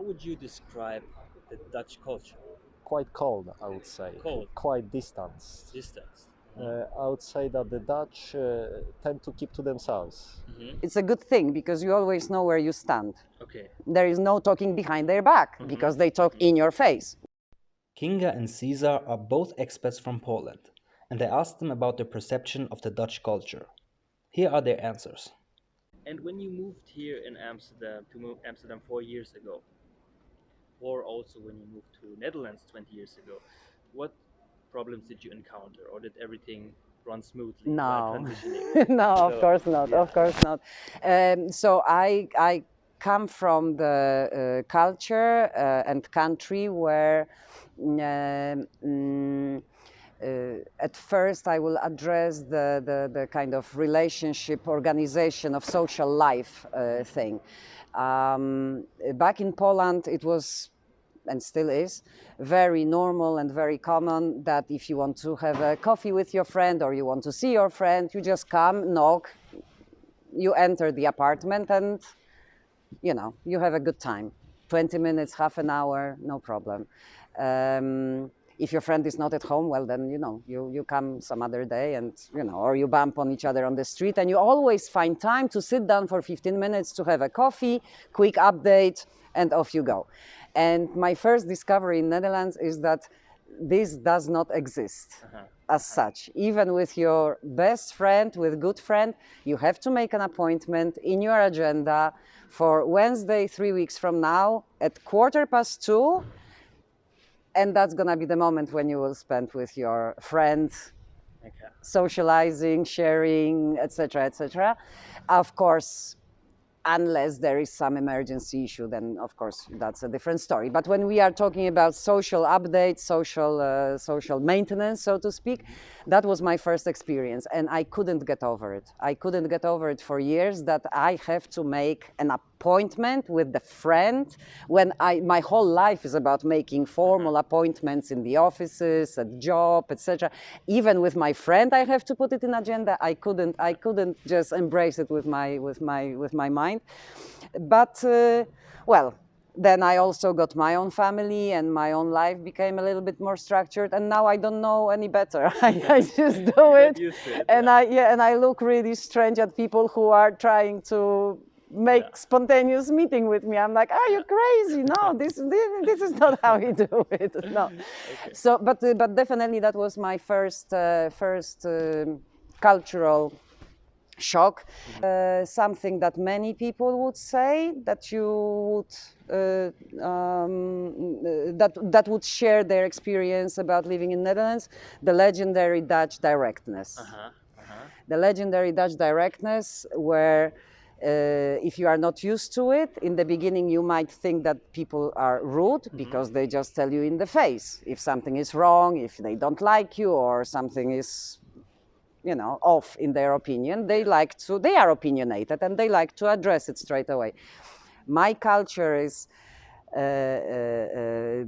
would you describe the Dutch culture? Quite cold, I would say. Cold. Quite distanced. Distance. I would say that the Dutch tend to keep to themselves. It's a good thing because you always know where you stand. Okay. There is no talking behind their back because they talk in your face. Kinga and Caesar are both expats from Poland, and I asked them about their perception of the Dutch culture. Here are their answers. And when you moved here in Amsterdam, to Amsterdam 4 years ago, or also when you moved to Netherlands 20 years ago, what problems did you encounter, or did everything run smoothly while No, transitioning? no, of So, course not. yeah. Of course not. So I come from the culture and country where at first I will address the kind of relationship, organization of social life thing. Back in Poland, it was and still is very normal and very common that if you want to have a coffee with your friend or you want to see your friend, you just come, knock, you enter the apartment and you have a good time. 20 minutes, half an hour, no problem. If your friend is not at home, well then you come some other day and or you bump on each other on the street, and you always find time to sit down for 15 minutes to have a coffee, quick update, and off you go. And my first discovery in Netherlands is that this does not exist as such. Even with your best friend, with good friend, you have to make an appointment in your agenda for Wednesday, 3 weeks from now at 2:15, and that's gonna be the moment when you will spend with your friend, socializing, sharing, etc., etc. Of course, unless there is some emergency issue, then of course that's a different story. But when we are talking about social updates, social maintenance, so to speak, that was my first experience, and I couldn't get over it. I couldn't get over it for years, that I have to make an appointment with the friend when my whole life is about making formal appointments in the offices, at job, etc. Even with my friend, I have to put it in agenda. I couldn't just embrace it with my mind. But well, then I also got my own family, and my own life became a little bit more structured, and now I don't know any better. I just do it, and I look really strange at people who are trying to make spontaneous meeting with me. I'm like, are you crazy? No, this is not how we do it. No. Okay. So, but definitely that was my first cultural shock. Something that many people would say, that you would that would share their experience about living in Netherlands, the legendary Dutch directness. The legendary Dutch directness, where if you are not used to it, in the beginning you might think that people are rude because they just tell you in the face if something is wrong, if they don't like you, or something is off in their opinion. They are opinionated, and they like to address it straight away. My culture is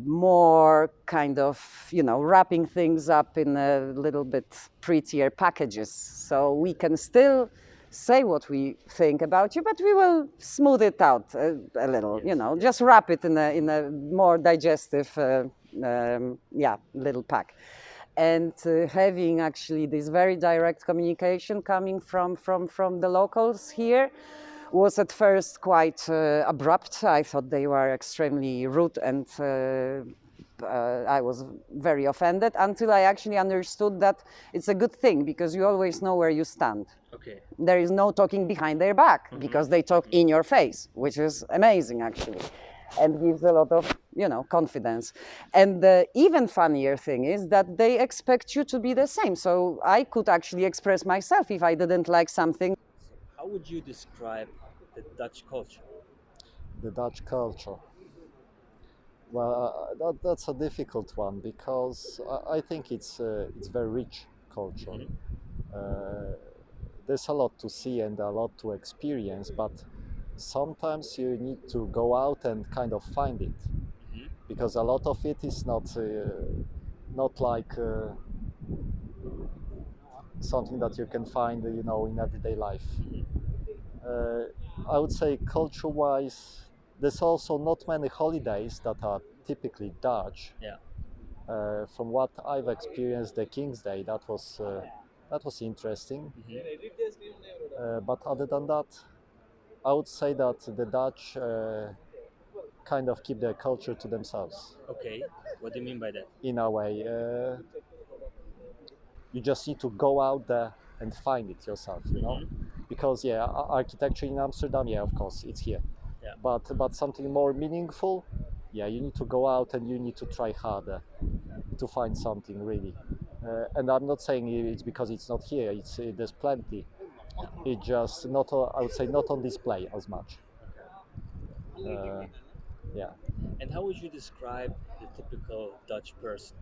more kind of, wrapping things up in a little bit prettier packages. So we can still say what we think about you, but we will smooth it out a little, just wrap it in a more digestive, little pack. And having actually this very direct communication coming from the locals here was at first quite abrupt. I thought they were extremely rude, and I was very offended, until I actually understood that it's a good thing, because you always know where you stand. Okay. There is no talking behind their back, because they talk in your face, which is amazing actually, and gives a lot of confidence. And the even funnier thing is that they expect you to be the same. So I could actually express myself if I didn't like something. So how would you describe the Dutch culture? The Dutch culture. Well, that's a difficult one, because I think it's very rich culture. There's a lot to see and a lot to experience, but sometimes you need to go out and kind of find it, because a lot of it is not like something that you can find, in everyday life. I would say culture-wise, there's also not many holidays that are typically Dutch. Yeah. From what I've experienced, the King's Day, that was interesting. But other than that, I would say that the Dutch kind of keep their culture to themselves Okay. What do you mean by that? in a way. You just need to go out there and find it yourself, you know. Because yeah, architecture in Amsterdam, yeah, of course, it's here. Yeah. But something more meaningful, yeah, you need to go out and you need to try harder to find something really. And I'm not saying it's because it's not here. There's plenty. It just not. I would say not on display as much. Yeah, And how would you describe the typical Dutch person?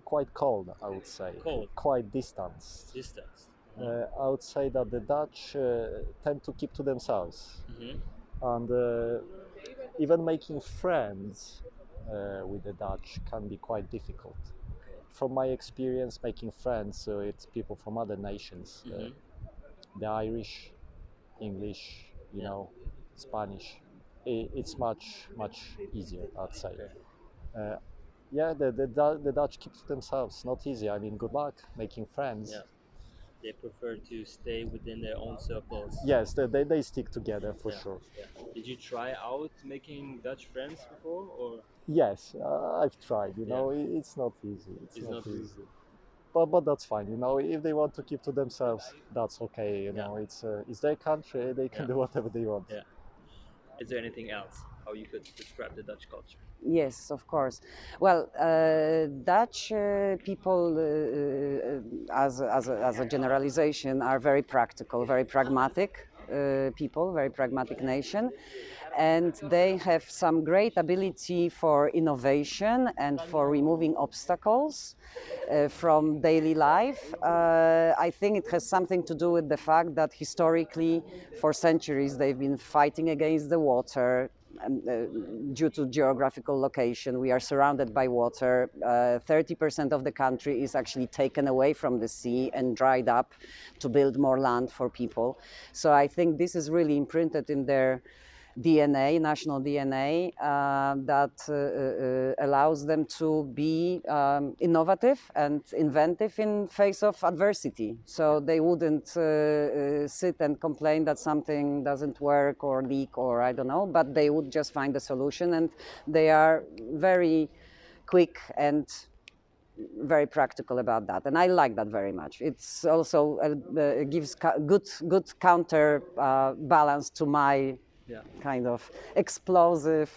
quite cold, I would say. Cold. Quite distanced. Distance. I would say that the Dutch tend to keep to themselves, and even making friends with the Dutch can be quite difficult. From my experience, making friends with people from other nations, the Irish, English, you know, Spanish, it's much easier, I'd say. Yeah, the Dutch keep to themselves. Not easy. I mean, good luck making friends. Yeah. They prefer to stay within their own circles. Yes, they stick together for sure. Yeah. Did you try out making Dutch friends before, or? Yes, I've tried. You know, it's not easy. It's not easy. But that's fine. You know, if they want to keep to themselves, that's okay. You know, it's their country. They can do whatever they want. Yeah. Is there anything else how you could describe the Dutch culture? Yes, of course. Well, Dutch people, as a generalization, are very practical, very pragmatic people, very pragmatic nation. And they have some great ability for innovation and for removing obstacles from daily life. I think it has something to do with the fact that historically, for centuries, they've been fighting against the water, due to geographical location. We are surrounded by water. 30% of the country is actually taken away from the sea and dried up to build more land for people. So I think this is really imprinted in their DNA, national DNA, that allows them to be innovative and inventive in face of adversity. So they wouldn't sit and complain that something doesn't work or leak or I don't know, but they would just find a solution, and they are very quick and very practical about that, and I like that very much. It's also gives good counter balance to my kind of explosive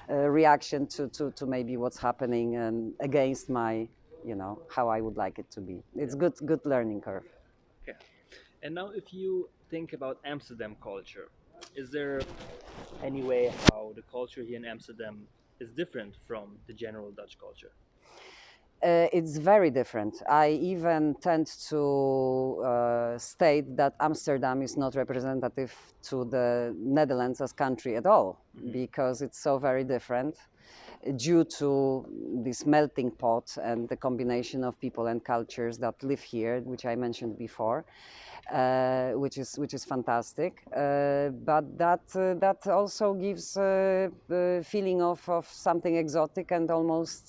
reaction to maybe what's happening and against my, you know, how I would like it to be. It's good learning curve. Okay. And now if you think about Amsterdam culture, is there any way how the culture here in Amsterdam is different from the general Dutch culture? It's very different. I even tend to state that Amsterdam is not representative to the Netherlands as country at all, because it's so very different due to this melting pot and the combination of people and cultures that live here, which I mentioned before. Which is fantastic, but that also gives a feeling of something exotic and almost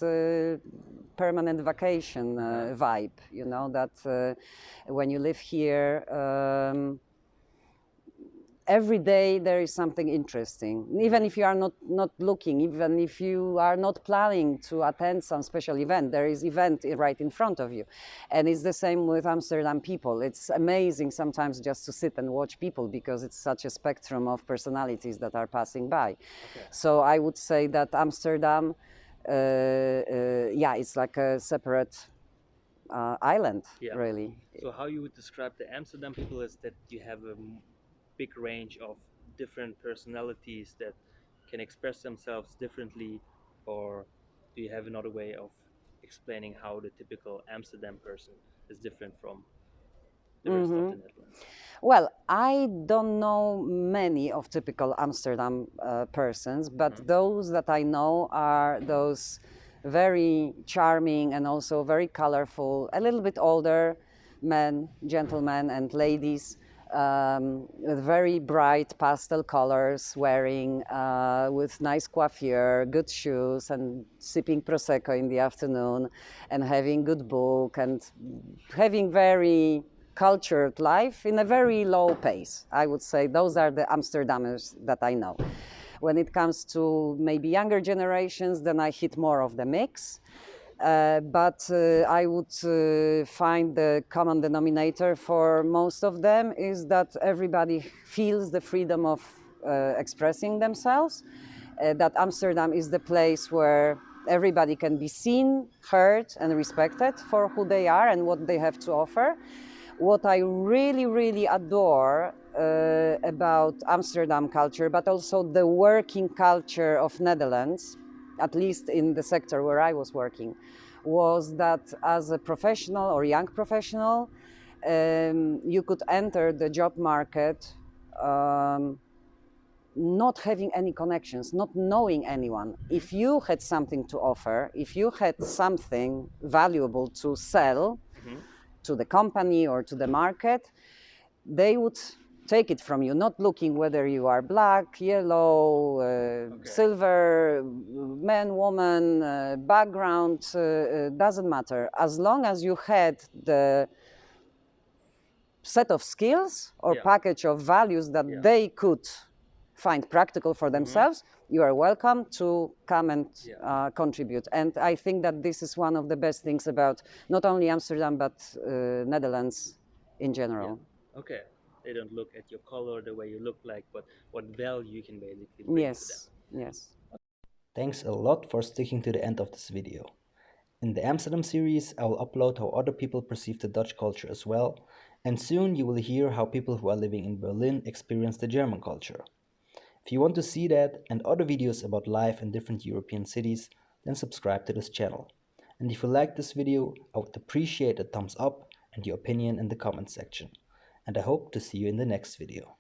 permanent vacation vibe. You know that when you live here. Every day there is something interesting, even if you are not looking, even if you are not planning to attend some special event, there is event right in front of you. And it's the same with Amsterdam people. It's amazing sometimes just to sit and watch people, because it's such a spectrum of personalities that are passing by. So I would say that Amsterdam, it's like a separate island, really. So how you would describe the Amsterdam people is that you have a big range of different personalities that can express themselves differently, or do you have another way of explaining how the typical Amsterdam person is different from the rest of the Netherlands? Well, I don't know many of typical Amsterdam persons, but those that I know are those very charming and also very colorful, a little bit older men, gentlemen and ladies, with very bright pastel colors, wearing with nice coiffure, good shoes, and sipping prosecco in the afternoon, and having good book, and having very cultured life in a very low pace. I would say those are the Amsterdammers that I know. When it comes to maybe younger generations, then I hit more of the mix. But I would find the common denominator for most of them is that everybody feels the freedom of expressing themselves, that Amsterdam is the place where everybody can be seen, heard, and respected for who they are and what they have to offer. What I really, really adore about Amsterdam culture, but also the working culture of Netherlands, at least in the sector where I was working, was that as a professional or young professional, you could enter the job market not having any connections, not knowing anyone. If you had something to offer, if you had something valuable to sell to the company or to the market, they would take it from you, not looking whether you are black, yellow, silver, man, woman, background, doesn't matter. As long as you had the set of skills or package of values that they could find practical for themselves, you are welcome to come and contribute. And I think that this is one of the best things about not only Amsterdam, but Netherlands in general. Yeah. Okay. They don't look at your color, the way you look like, but what value you can basically bring to them. Yes. Thanks a lot for sticking to the end of this video. In the Amsterdam series, I will upload how other people perceive the Dutch culture as well, and soon you will hear how people who are living in Berlin experience the German culture. If you want to see that and other videos about life in different European cities, then subscribe to this channel. And if you liked this video, I would appreciate a thumbs up and your opinion in the comment section. And I hope to see you in the next video.